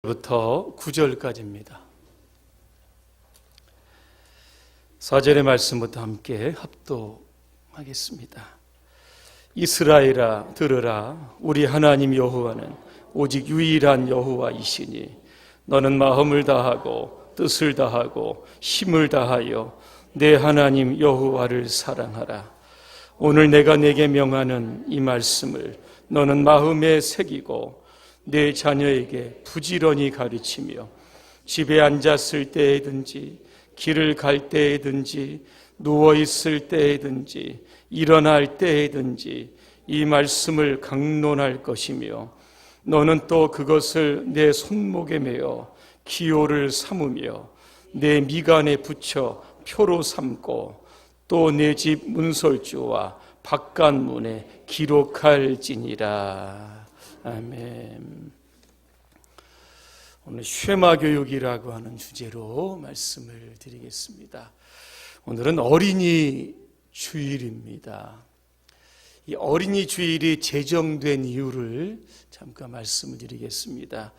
부터 9절까지입니다. 4절의 말씀부터 함께 합독하겠습니다. 이스라엘아 들으라. 우리 하나님 여호와는 오직 유일한 여호와이시니 너는 마음을 다하고 뜻을 다하고 힘을 다하여 내 하나님 여호와를 사랑하라. 오늘 내가 네게 명하는 이 말씀을 너는 마음에 새기고 내 자녀에게 부지런히 가르치며 집에 앉았을 때에든지 길을 갈 때에든지 누워있을 때에든지 일어날 때에든지 이 말씀을 강론할 것이며 너는 또 그것을 내 손목에 매어 기호를 삼으며 내 미간에 붙여 표로 삼고 또 내 집 문설주와 바깥문에 기록할지니라. 아멘. 오늘 쉐마 교육이라고 하는 주제로 말씀을 드리겠습니다. 오늘은 어린이 주일입니다. 이 어린이 주일이 제정된 이유를 잠깐 말씀을 드리겠습니다.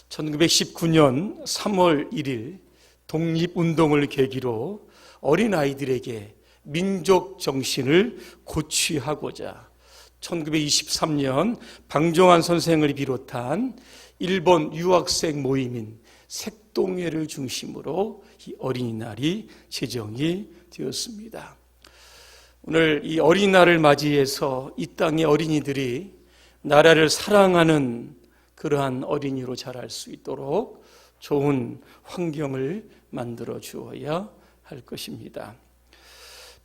1919년 3월 1일 독립운동을 계기로 어린아이들에게 민족 정신을 고취하고자 1923년 방종환 선생을 비롯한 일본 유학생 모임인 색동회를 중심으로 이 어린이날이 제정이 되었습니다. 오늘 이 어린이날을 맞이해서 이 땅의 어린이들이 나라를 사랑하는 그러한 어린이로 자랄 수 있도록 좋은 환경을 만들어 주어야 할 것입니다.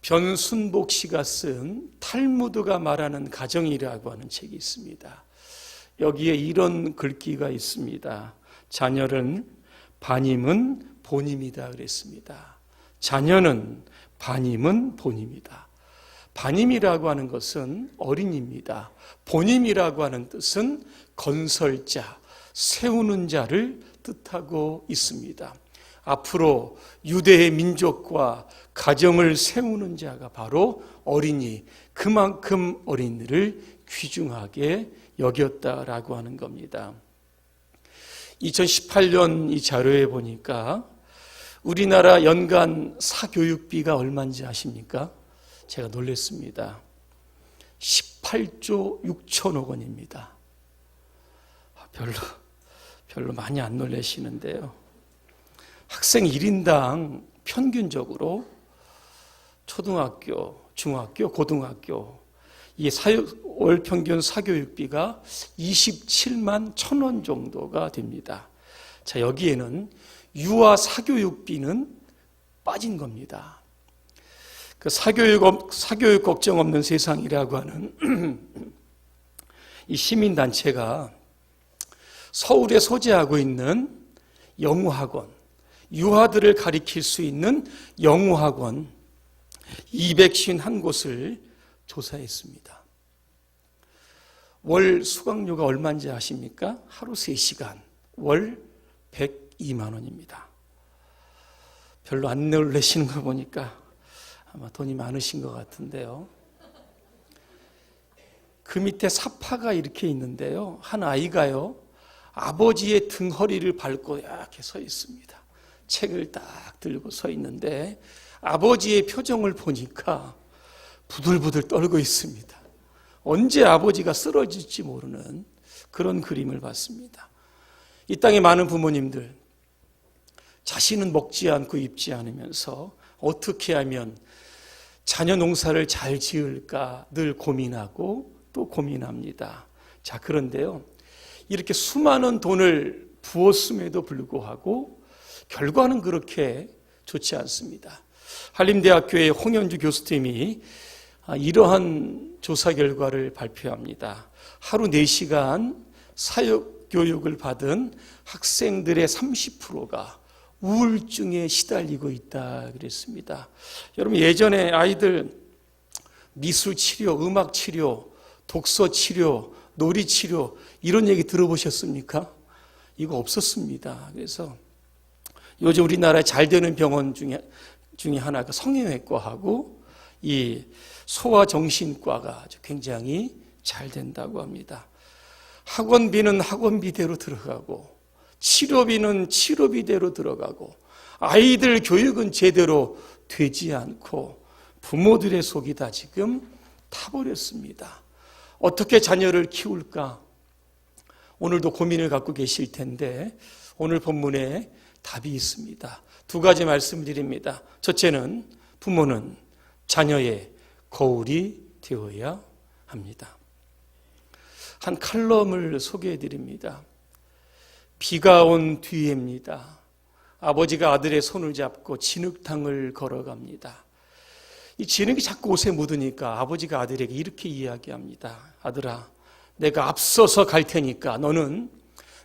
변순복 씨가 쓴 탈무드가 말하는 가정이라고 하는 책이 있습니다. 여기에 이런 글귀가 있습니다. 자녀는 반임은 본임이다 그랬습니다. 자녀는 반임은 본임이다. 반임이라고 하는 것은 어린이입니다. 본임이라고 하는 뜻은 건설자, 세우는 자를 뜻하고 있습니다. 앞으로 유대의 민족과 가정을 세우는 자가 바로 어린이, 그만큼 어린이를 귀중하게 여겼다라고 하는 겁니다. 2018년 이 자료에 보니까 우리나라 연간 사교육비가 얼마인지 아십니까? 제가 놀랐습니다. 18조 6천억 원입니다. 별로 많이 안 놀라시는데요. 학생 1인당 평균적으로 초등학교, 중학교, 고등학교 이 월 평균 사교육비가 27만 1,000원 정도가 됩니다. 자, 여기에는 유아 사교육비는 빠진 겁니다. 그 사교육 걱정 없는 세상이라고 하는 이 시민단체가 서울에 소재하고 있는 영어학원, 유아들을 가리킬 수 있는 영어학원 251곳을 조사했습니다. 월 수강료가 얼마인지 아십니까? 하루 3시간, 월 102만 원입니다. 별로 안 놀라시는 거 보니까 아마 돈이 많으신 것 같은데요. 그 밑에 사파가 이렇게 있는데요. 한 아이가요, 아버지의 등허리를 밟고 이렇게 서 있습니다. 책을 딱 들고 서 있는데 아버지의 표정을 보니까 부들부들 떨고 있습니다. 언제 아버지가 쓰러질지 모르는 그런 그림을 봤습니다. 이 땅에 많은 부모님들, 자신은 먹지 않고 입지 않으면서 어떻게 하면 자녀 농사를 잘 지을까 늘 고민하고 또 고민합니다. 자, 그런데요, 이렇게 수많은 돈을 부었음에도 불구하고 결과는 그렇게 좋지 않습니다. 한림대학교의 홍현주 교수팀이 이러한 조사 결과를 발표합니다. 하루 4시간 사교육을 받은 학생들의 30%가 우울증에 시달리고 있다 그랬습니다. 여러분, 예전에 아이들 미술 치료, 음악 치료, 독서 치료, 놀이 치료 이런 얘기 들어보셨습니까? 이거 없었습니다. 그래서 요즘 우리나라에 잘 되는 병원 중에 하나가 성형외과하고 이 소아정신과가 아주 굉장히 잘 된다고 합니다. 학원비는 학원비대로 들어가고 치료비는 치료비대로 들어가고 아이들 교육은 제대로 되지 않고 부모들의 속이 다 지금 타버렸습니다. 어떻게 자녀를 키울까? 오늘도 고민을 갖고 계실 텐데 오늘 본문에 답이 있습니다. 두 가지 말씀드립니다. 첫째는 부모는 자녀의 거울이 되어야 합니다. 한 칼럼을 소개해 드립니다. 비가 온 뒤에입니다. 아버지가 아들의 손을 잡고 진흙탕을 걸어갑니다. 이 진흙이 자꾸 옷에 묻으니까 아버지가 아들에게 이렇게 이야기합니다. 아들아, 내가 앞서서 갈 테니까 너는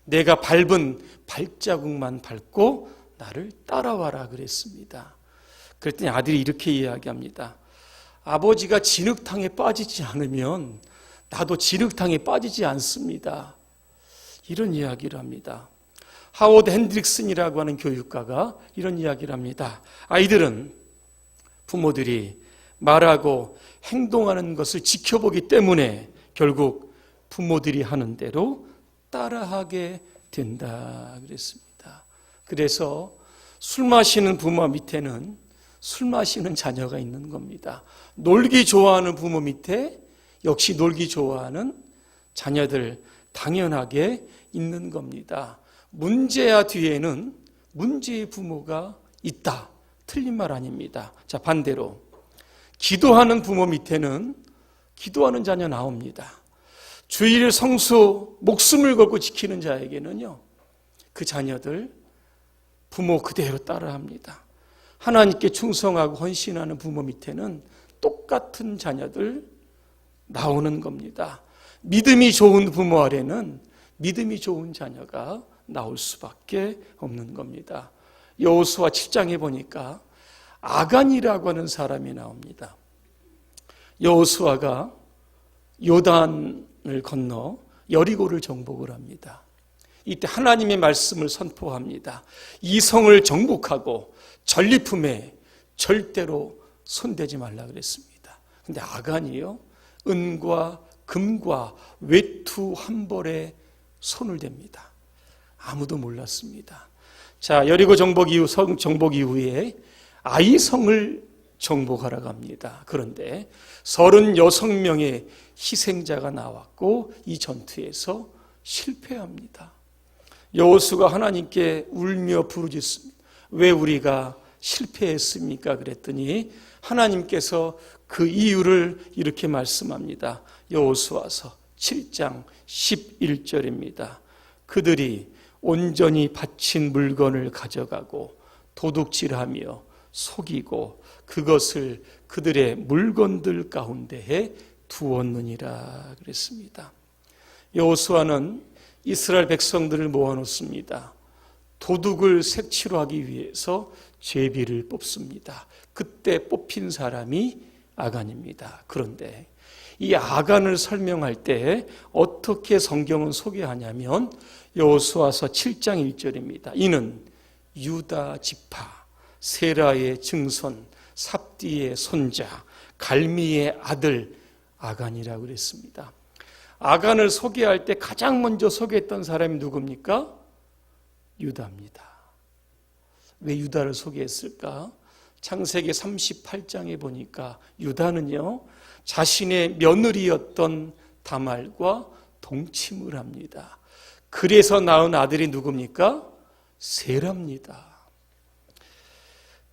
내가 밟은 발자국만 밟고 나를 따라와라 그랬습니다. 그랬더니 아들이 이렇게 이야기합니다. 아버지가 진흙탕에 빠지지 않으면 나도 진흙탕에 빠지지 않습니다. 이런 이야기를 합니다. 하워드 핸드릭슨이라고 하는 교육가가 이런 이야기를 합니다. 아이들은 부모들이 말하고 행동하는 것을 지켜보기 때문에 결국 부모들이 하는 대로 따라하게 된다 그랬습니다. 그래서 술 마시는 부모 밑에는 술 마시는 자녀가 있는 겁니다. 놀기 좋아하는 부모 밑에 역시 놀기 좋아하는 자녀들 당연하게 있는 겁니다. 문제야 뒤에는 문제의 부모가 있다. 틀린 말 아닙니다. 자, 반대로 기도하는 부모 밑에는 기도하는 자녀 나옵니다. 주일 성수 목숨을 걸고 지키는 자에게는요, 그 자녀들 부모 그대로 따라합니다. 하나님께 충성하고 헌신하는 부모 밑에는 똑같은 자녀들 나오는 겁니다. 믿음이 좋은 부모 아래는 믿음이 좋은 자녀가 나올 수밖에 없는 겁니다. 여호수아 7장에 보니까 아간이라고 하는 사람이 나옵니다. 여호수아가 요단을 건너 여리고를 정복을 합니다. 이때 하나님의 말씀을 선포합니다. 이 성을 정복하고 전리품에 절대로 손대지 말라 그랬습니다. 근데 아간이요, 은과 금과 외투 한 벌에 손을 댑니다. 아무도 몰랐습니다. 자, 여리고 정복 이후에 아이성을 정복하러 갑니다. 그런데 36명의 희생자가 나왔고 이 전투에서 실패합니다. 여호수아가 하나님께 울며 부르짖습니다. 왜 우리가 실패했습니까? 그랬더니 하나님께서 그 이유를 이렇게 말씀합니다. 여호수아서 7장 11절입니다. 그들이 온전히 바친 물건을 가져가고 도둑질하며 속이고 그것을 그들의 물건들 가운데에 두었느니라 그랬습니다. 여호수아는 이스라엘 백성들을 모아놓습니다. 도둑을 색치로 하기 위해서 제비를 뽑습니다. 그때 뽑힌 사람이 아간입니다. 그런데 이 아간을 설명할 때 어떻게 성경은 소개하냐면 여호수아서 7장 1절입니다. 이는 유다 지파, 세라의 증손, 삽디의 손자, 갈미의 아들 아간이라고 그랬습니다. 아간을 소개할 때 가장 먼저 소개했던 사람이 누굽니까? 유다입니다. 왜 유다를 소개했을까? 창세기 38장에 보니까 유다는요, 자신의 며느리였던 다말과 동침을 합니다. 그래서 낳은 아들이 누굽니까? 세라입니다.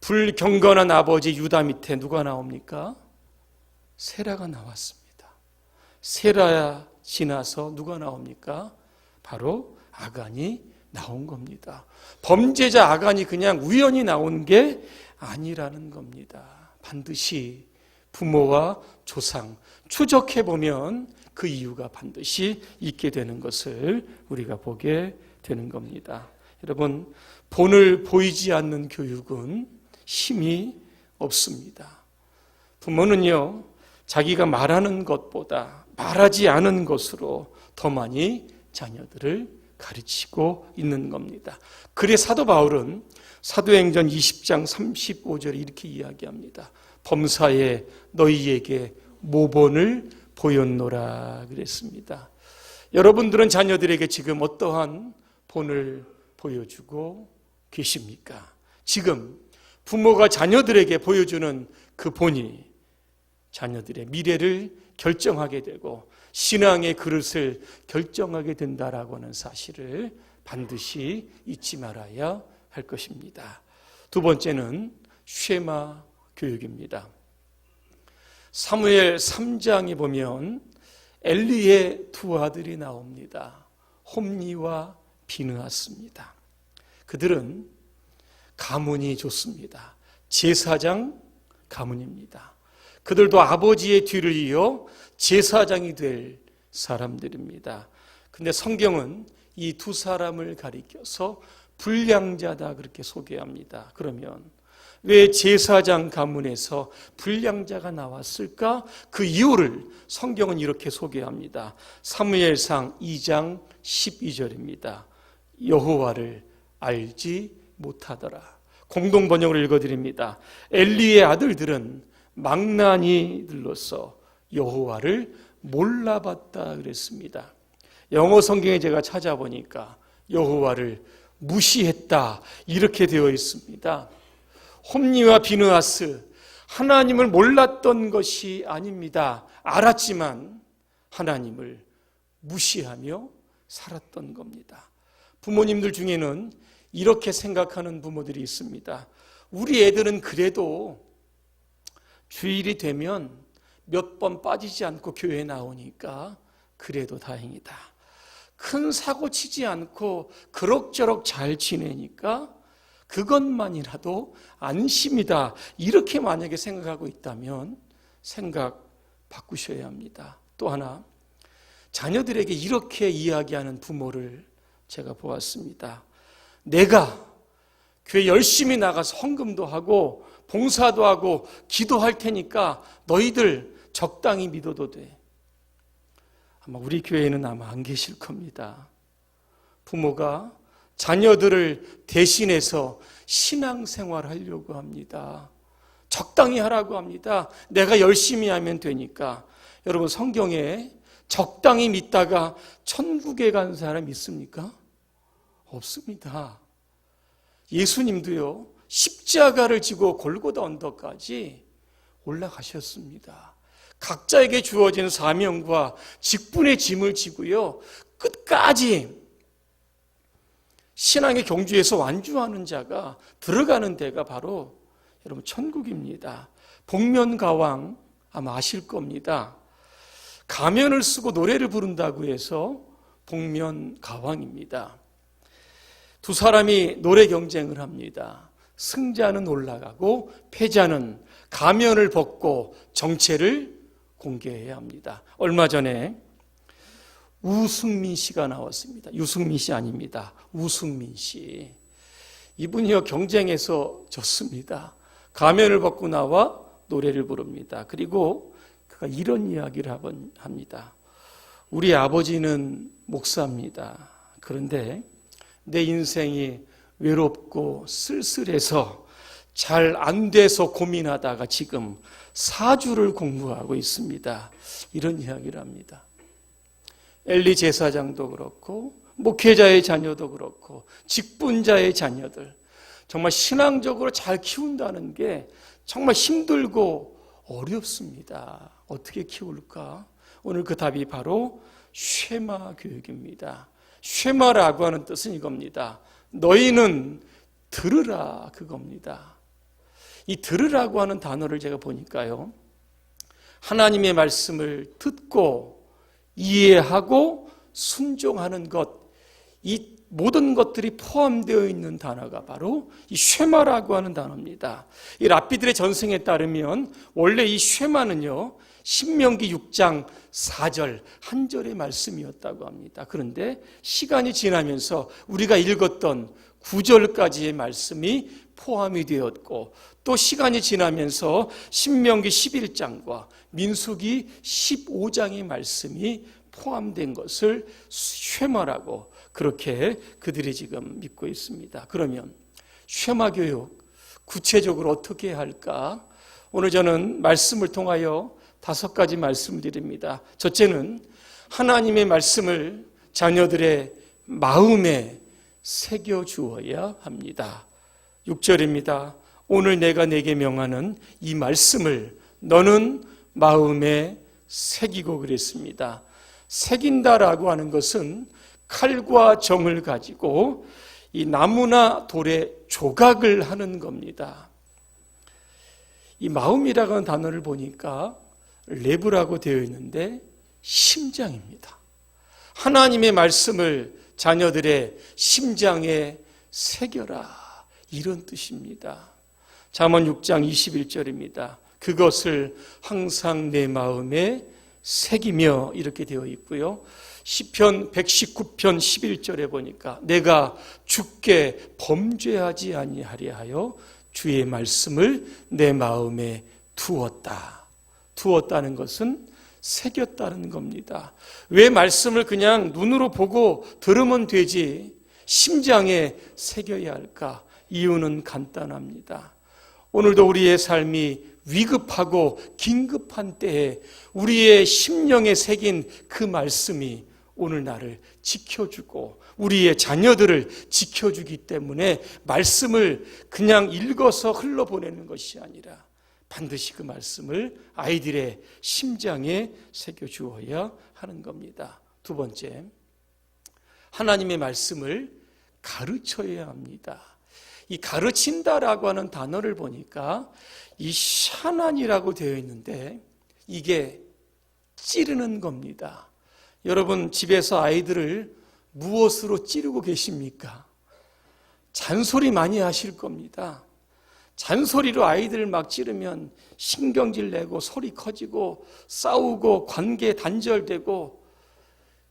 불경건한 아버지 유다 밑에 누가 나옵니까? 세라가 나왔습니다. 세라야 지나서 누가 나옵니까? 바로 아간이 나온 겁니다. 범죄자 아간이 그냥 우연히 나온 게 아니라는 겁니다. 반드시 부모와 조상 추적해보면 그 이유가 반드시 있게 되는 것을 우리가 보게 되는 겁니다. 여러분, 본을 보이지 않는 교육은 힘이 없습니다. 부모는요, 자기가 말하는 것보다 말하지 않은 것으로 더 많이 자녀들을 가르치고 있는 겁니다. 그래 사도 바울은 사도행전 20장 35절에 이렇게 이야기합니다. 범사에 너희에게 모본을 보였노라 그랬습니다. 여러분들은 자녀들에게 지금 어떠한 본을 보여주고 계십니까? 지금 부모가 자녀들에게 보여주는 그 본이 자녀들의 미래를 결정하게 되고 신앙의 그릇을 결정하게 된다라고 하는 사실을 반드시 잊지 말아야 할 것입니다. 두 번째는 쉐마 교육입니다. 사무엘 3장에 보면 엘리의 두 아들이 나옵니다. 홈니와 비느하스입니다. 그들은 가문이 좋습니다. 제사장 가문입니다. 그들도 아버지의 뒤를 이어 제사장이 될 사람들입니다. 근데 성경은 이 두 사람을 가리켜서 불량자다 그렇게 소개합니다. 그러면 왜 제사장 가문에서 불량자가 나왔을까? 그 이유를 성경은 이렇게 소개합니다. 사무엘상 2장 12절입니다. 여호와를 알지 못하더라. 공동 번역을 읽어드립니다. 엘리의 아들들은 망나니들로서 여호와를 몰라봤다 그랬습니다. 영어 성경에 제가 찾아보니까 여호와를 무시했다 이렇게 되어 있습니다. 홈니와 비느하스, 하나님을 몰랐던 것이 아닙니다. 알았지만 하나님을 무시하며 살았던 겁니다. 부모님들 중에는 이렇게 생각하는 부모들이 있습니다. 우리 애들은 그래도 주일이 되면 몇 번 빠지지 않고 교회에 나오니까 그래도 다행이다. 큰 사고 치지 않고 그럭저럭 잘 지내니까 그것만이라도 안심이다. 이렇게 만약에 생각하고 있다면 생각 바꾸셔야 합니다. 또 하나, 자녀들에게 이렇게 이야기하는 부모를 제가 보았습니다. 내가 교회 열심히 나가서 헌금도 하고 봉사도 하고 기도할 테니까 너희들 적당히 믿어도 돼. 아마 우리 교회에는 아마 안 계실 겁니다. 부모가 자녀들을 대신해서 신앙생활 하려고 합니다. 적당히 하라고 합니다. 내가 열심히 하면 되니까. 여러분, 성경에 적당히 믿다가 천국에 간 사람 있습니까? 없습니다. 예수님도요, 십자가를 지고 골고다 언덕까지 올라가셨습니다. 각자에게 주어진 사명과 직분의 짐을 지고요, 끝까지 신앙의 경주에서 완주하는 자가 들어가는 데가 바로 여러분 천국입니다. 복면가왕 아마 아실 겁니다. 가면을 쓰고 노래를 부른다고 해서 복면가왕입니다. 두 사람이 노래 경쟁을 합니다. 승자는 올라가고 패자는 가면을 벗고 정체를 공개해야 합니다. 얼마 전에 우승민 씨가 나왔습니다. 유승민 씨 아닙니다. 우승민 씨. 이분이요, 경쟁에서 졌습니다. 가면을 벗고 나와 노래를 부릅니다. 그리고 그가 이런 이야기를 합니다. 우리 아버지는 목사입니다. 그런데 내 인생이 외롭고 쓸쓸해서 잘 안 돼서 고민하다가 지금 사주를 공부하고 있습니다. 이런 이야기를 합니다. 엘리 제사장도 그렇고 목회자의 자녀도 그렇고 직분자의 자녀들, 정말 신앙적으로 잘 키운다는 게 정말 힘들고 어렵습니다. 어떻게 키울까? 오늘 그 답이 바로 쉐마 교육입니다. 쉐마라고 하는 뜻은 이겁니다. 너희는 들으라, 그겁니다. 이 들으라고 하는 단어를 제가 보니까요, 하나님의 말씀을 듣고 이해하고 순종하는 것, 이 모든 것들이 포함되어 있는 단어가 바로 이 쉐마라고 하는 단어입니다. 이 랍비들의 전승에 따르면 원래 이 쉐마는요, 신명기 6장 4절 한 절의 말씀이었다고 합니다. 그런데 시간이 지나면서 우리가 읽었던 9절까지의 말씀이 포함이 되었고, 또 시간이 지나면서 신명기 11장과 민수기 15장의 말씀이 포함된 것을 쉐마라고 그렇게 그들이 지금 믿고 있습니다. 그러면 쉐마 교육 구체적으로 어떻게 해야 할까? 오늘 저는 말씀을 통하여 5가지 말씀을 드립니다. 첫째는 하나님의 말씀을 자녀들의 마음에 새겨주어야 합니다. 6절입니다. 오늘 내가 내게 명하는 이 말씀을 너는 마음에 새기고 그랬습니다. 새긴다라고 하는 것은 칼과 정을 가지고 이 나무나 돌에 조각을 하는 겁니다. 이 마음이라고 하는 단어를 보니까 레브라고 되어 있는데 심장입니다. 하나님의 말씀을 자녀들의 심장에 새겨라, 이런 뜻입니다. 잠언 6장 21절입니다. 그것을 항상 내 마음에 새기며, 이렇게 되어 있고요. 시편 119편 11절에 보니까 내가 주께 범죄하지 아니하려 하여 주의 말씀을 내 마음에 두었다. 두었다는 것은 새겼다는 겁니다. 왜 말씀을 그냥 눈으로 보고 들으면 되지 심장에 새겨야 할까? 이유는 간단합니다. 오늘도 우리의 삶이 위급하고 긴급한 때에 우리의 심령에 새긴 그 말씀이 오늘 나를 지켜주고 우리의 자녀들을 지켜주기 때문에 말씀을 그냥 읽어서 흘러보내는 것이 아니라 반드시 그 말씀을 아이들의 심장에 새겨주어야 하는 겁니다. 두 번째, 하나님의 말씀을 가르쳐야 합니다. 이 가르친다라고 하는 단어를 보니까 이 샤난이라고 되어 있는데 이게 찌르는 겁니다. 여러분 집에서 아이들을 무엇으로 찌르고 계십니까? 잔소리 많이 하실 겁니다. 잔소리로 아이들을 막 찌르면 신경질 내고 소리 커지고 싸우고 관계 단절되고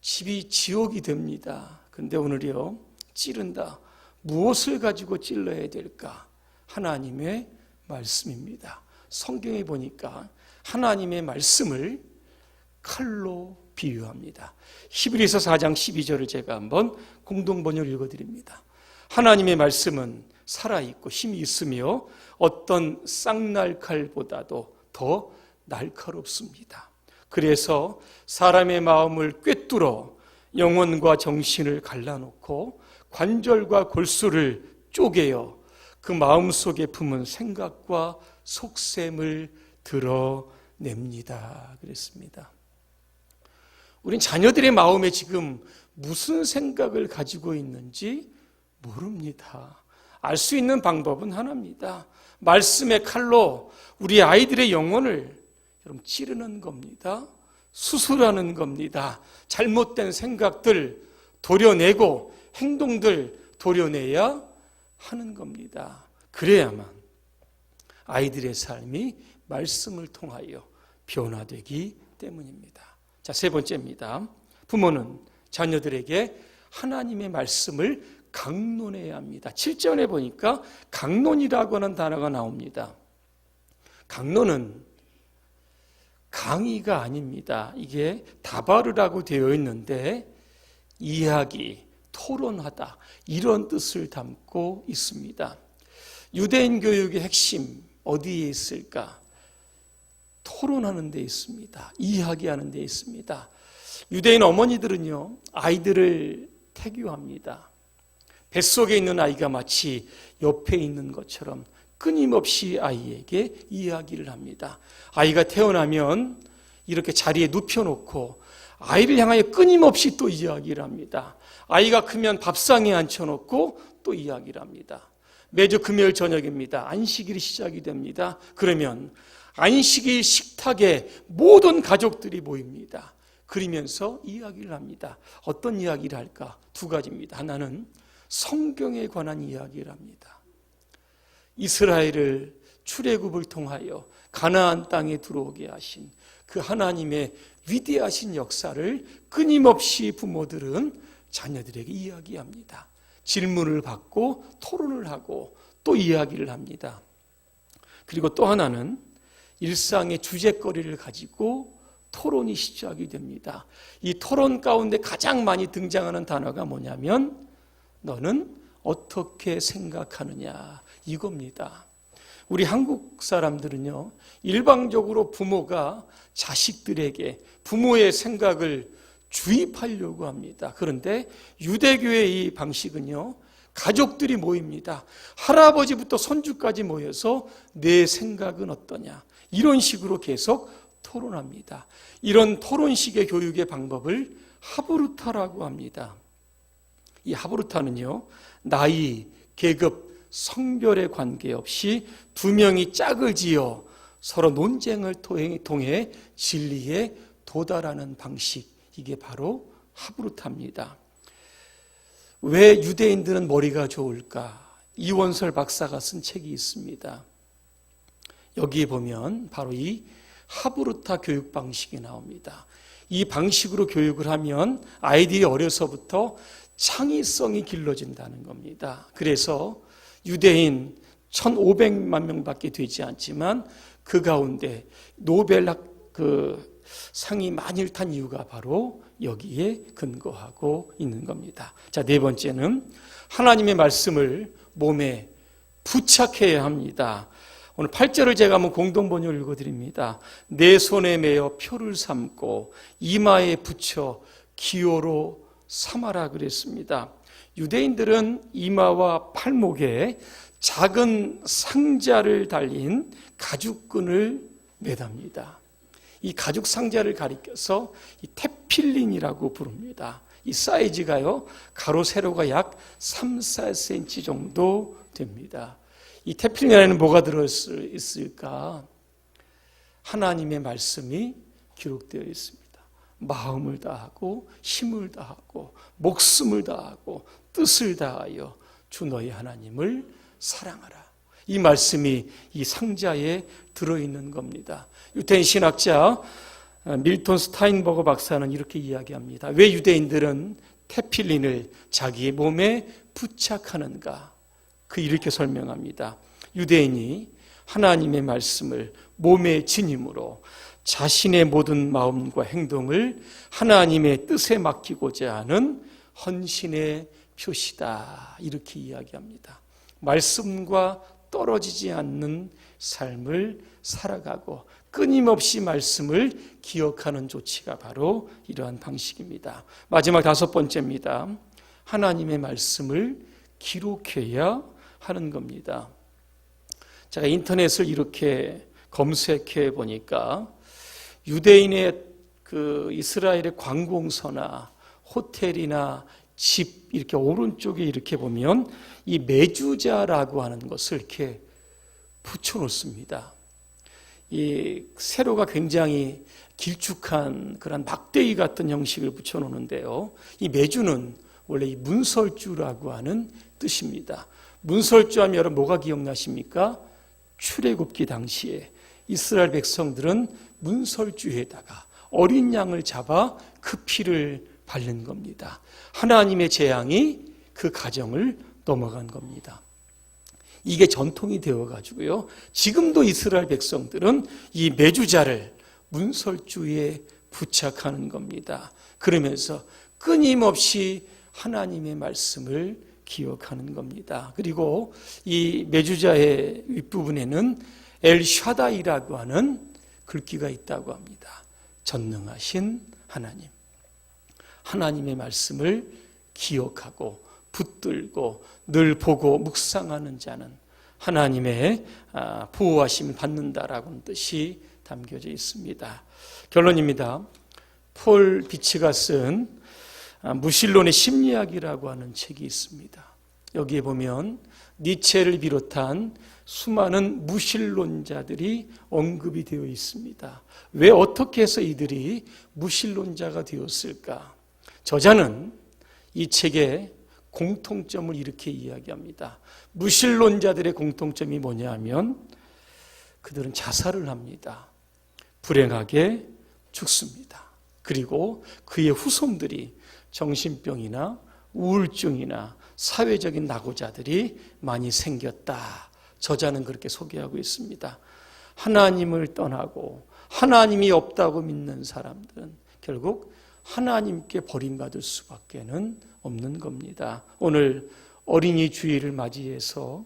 집이 지옥이 됩니다. 그런데 오늘이요, 찌른다. 무엇을 가지고 찔러야 될까? 하나님의 말씀입니다. 성경에 보니까 하나님의 말씀을 칼로 비유합니다. 히브리서 4장 12절을 제가 한번 공동번역을 읽어드립니다. 하나님의 말씀은 살아있고 힘이 있으며 어떤 쌍날칼보다도 더 날카롭습니다. 그래서 사람의 마음을 꿰뚫어 영혼과 정신을 갈라놓고 관절과 골수를 쪼개어 그 마음속에 품은 생각과 속셈을 드러냅니다. 그랬습니다. 우린 자녀들의 마음에 지금 무슨 생각을 가지고 있는지 모릅니다. 알 수 있는 방법은 하나입니다. 말씀의 칼로 우리 아이들의 영혼을 여러분 찌르는 겁니다. 수술하는 겁니다. 잘못된 생각들 도려내고 행동들 도려내야 하는 겁니다. 그래야만 아이들의 삶이 말씀을 통하여 변화되기 때문입니다. 자, 세 번째입니다. 부모는 자녀들에게 하나님의 말씀을 강론해야 합니다. 7절에 보니까 강론이라고 하는 단어가 나옵니다. 강론은 강의가 아닙니다. 이게 다바르라고 되어 있는데 이야기, 토론하다, 이런 뜻을 담고 있습니다. 유대인 교육의 핵심 어디에 있을까? 토론하는 데 있습니다. 이야기하는 데 있습니다. 유대인 어머니들은요, 아이들을 태교합니다. 뱃속에 있는 아이가 마치 옆에 있는 것처럼 끊임없이 아이에게 이야기를 합니다. 아이가 태어나면 이렇게 자리에 눕혀놓고 아이를 향하여 끊임없이 또 이야기를 합니다. 아이가 크면 밥상에 앉혀놓고 또 이야기를 합니다. 매주 금요일 저녁입니다. 안식일이 시작이 됩니다. 그러면 안식일 식탁에 모든 가족들이 모입니다. 그러면서 이야기를 합니다. 어떤 이야기를 할까? 두 가지입니다. 하나는 성경에 관한 이야기를 합니다. 이스라엘을 출애굽을 통하여 가나안 땅에 들어오게 하신 그 하나님의 위대하신 역사를 끊임없이 부모들은 자녀들에게 이야기합니다. 질문을 받고 토론을 하고 또 이야기를 합니다. 그리고 또 하나는 일상의 주제거리를 가지고 토론이 시작이 됩니다. 이 토론 가운데 가장 많이 등장하는 단어가 뭐냐면 너는 어떻게 생각하느냐, 이겁니다. 우리 한국 사람들은요, 일방적으로 부모가 자식들에게 부모의 생각을 주입하려고 합니다. 그런데 유대교의 이 방식은요, 가족들이 모입니다. 할아버지부터 손주까지 모여서 내 생각은 어떠냐, 이런 식으로 계속 토론합니다. 이런 토론식의 교육의 방법을 하브루타라고 합니다. 이 하브루타는요, 나이, 계급, 성별에 관계없이 두 명이 짝을 지어 서로 논쟁을 통해 진리에 도달하는 방식, 이게 바로 하브루타입니다. 왜 유대인들은 머리가 좋을까? 이원설 박사가 쓴 책이 있습니다. 여기에 보면 바로 이 하브루타 교육 방식이 나옵니다. 이 방식으로 교육을 하면 아이들이 어려서부터 창의성이 길러진다는 겁니다. 그래서 유대인 1,500만 명밖에 되지 않지만 그 가운데 노벨학 상이 많이 탄 이유가 바로 여기에 근거하고 있는 겁니다. 자, 네 번째는 하나님의 말씀을 몸에 부착해야 합니다. 오늘 8절을 제가 한번 공동번역을 읽어드립니다. 내 손에 매어 표를 삼고 이마에 붙여 기호로 삼아라 그랬습니다. 유대인들은 이마와 팔목에 작은 상자를 달린 가죽끈을 매답니다. 이 가죽 상자를 가리켜서 이 테필린이라고 부릅니다. 이 사이즈가요, 가로 세로가 약 3, 4cm 정도 됩니다. 이 테필린 안에는 뭐가 들어있을까? 하나님의 말씀이 기록되어 있습니다. 마음을 다하고 힘을 다하고 목숨을 다하고 뜻을 다하여 주 너희 하나님을 사랑하라. 이 말씀이 이 상자에 들어있는 겁니다. 유태인 신학자 밀턴 스타인버거 박사는 이렇게 이야기합니다. 왜 유대인들은 테필린을 자기의 몸에 부착하는가? 이렇게 설명합니다. 유대인이 하나님의 말씀을 몸에 지님으로 자신의 모든 마음과 행동을 하나님의 뜻에 맡기고자 하는 헌신의 표시다, 이렇게 이야기합니다. 말씀과 떨어지지 않는 삶을 살아가고 끊임없이 말씀을 기억하는 조치가 바로 이러한 방식입니다. 마지막 5번째입니다. 하나님의 말씀을 기록해야 하는 겁니다. 제가 인터넷을 이렇게 검색해 보니까 유대인의 이스라엘의 관공서나 호텔이나 집 이렇게 오른쪽에 이렇게 보면 이 메주자라고 하는 것을 이렇게 붙여놓습니다. 이 세로가 굉장히 길쭉한 그런 막대기 같은 형식을 붙여놓는데요. 이 메주는 원래 이 문설주라고 하는 뜻입니다. 문설주 하면 여러분 뭐가 기억나십니까? 출애굽기 당시에 이스라엘 백성들은 문설주에다가 어린 양을 잡아 그 피를 바른 겁니다. 하나님의 재앙이 그 가정을 넘어간 겁니다. 이게 전통이 되어가지고요, 지금도 이스라엘 백성들은 이 메주자를 문설주에 부착하는 겁니다. 그러면서 끊임없이 하나님의 말씀을 기억하는 겁니다. 그리고 이 메주자의 윗부분에는 엘샤다이라고 하는 글귀가 있다고 합니다. 전능하신 하나님, 하나님의 말씀을 기억하고 붙들고 늘 보고 묵상하는 자는 하나님의 보호하심을 받는다라고 하는 뜻이 담겨져 있습니다. 결론입니다. 폴 비치가 쓴 무신론의 심리학이라고 하는 책이 있습니다. 여기에 보면 니체를 비롯한 수많은 무신론자들이 언급이 되어 있습니다. 왜 어떻게 해서 이들이 무신론자가 되었을까? 저자는 이 책에 공통점을 이렇게 이야기합니다. 무신론자들의 공통점이 뭐냐 하면 그들은 자살을 합니다. 불행하게 죽습니다. 그리고 그의 후손들이 정신병이나 우울증이나 사회적인 낙오자들이 많이 생겼다. 저자는 그렇게 소개하고 있습니다. 하나님을 떠나고 하나님이 없다고 믿는 사람들은 결국 하나님께 버림받을 수밖에는 없는 겁니다. 오늘 어린이 주일을 맞이해서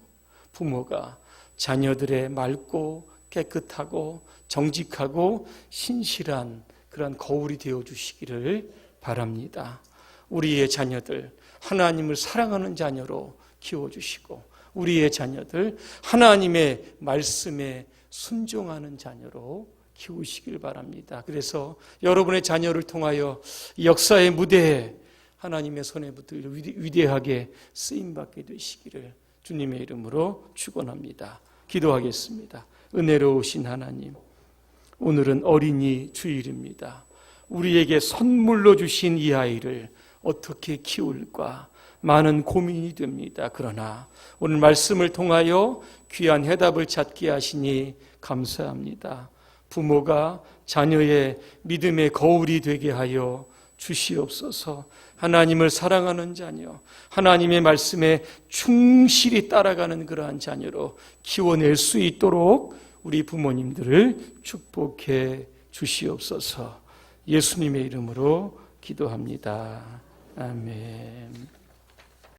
부모가 자녀들의 맑고 깨끗하고 정직하고 신실한 그런 거울이 되어주시기를 바랍니다. 우리의 자녀들 하나님을 사랑하는 자녀로 키워주시고 우리의 자녀들 하나님의 말씀에 순종하는 자녀로 키우시길 바랍니다. 그래서 여러분의 자녀를 통하여 역사의 무대에 하나님의 손에 붙들려 위대하게 쓰임받게 되시기를 주님의 이름으로 축원합니다. 기도하겠습니다. 은혜로우신 하나님, 오늘은 어린이 주일입니다. 우리에게 선물로 주신 이 아이를 어떻게 키울까 많은 고민이 됩니다. 그러나 오늘 말씀을 통하여 귀한 해답을 찾게 하시니 감사합니다. 부모가 자녀의 믿음의 거울이 되게 하여 주시옵소서. 하나님을 사랑하는 자녀, 하나님의 말씀에 충실히 따라가는 그러한 자녀로 키워낼 수 있도록 우리 부모님들을 축복해 주시옵소서. 예수님의 이름으로 기도합니다. 아멘.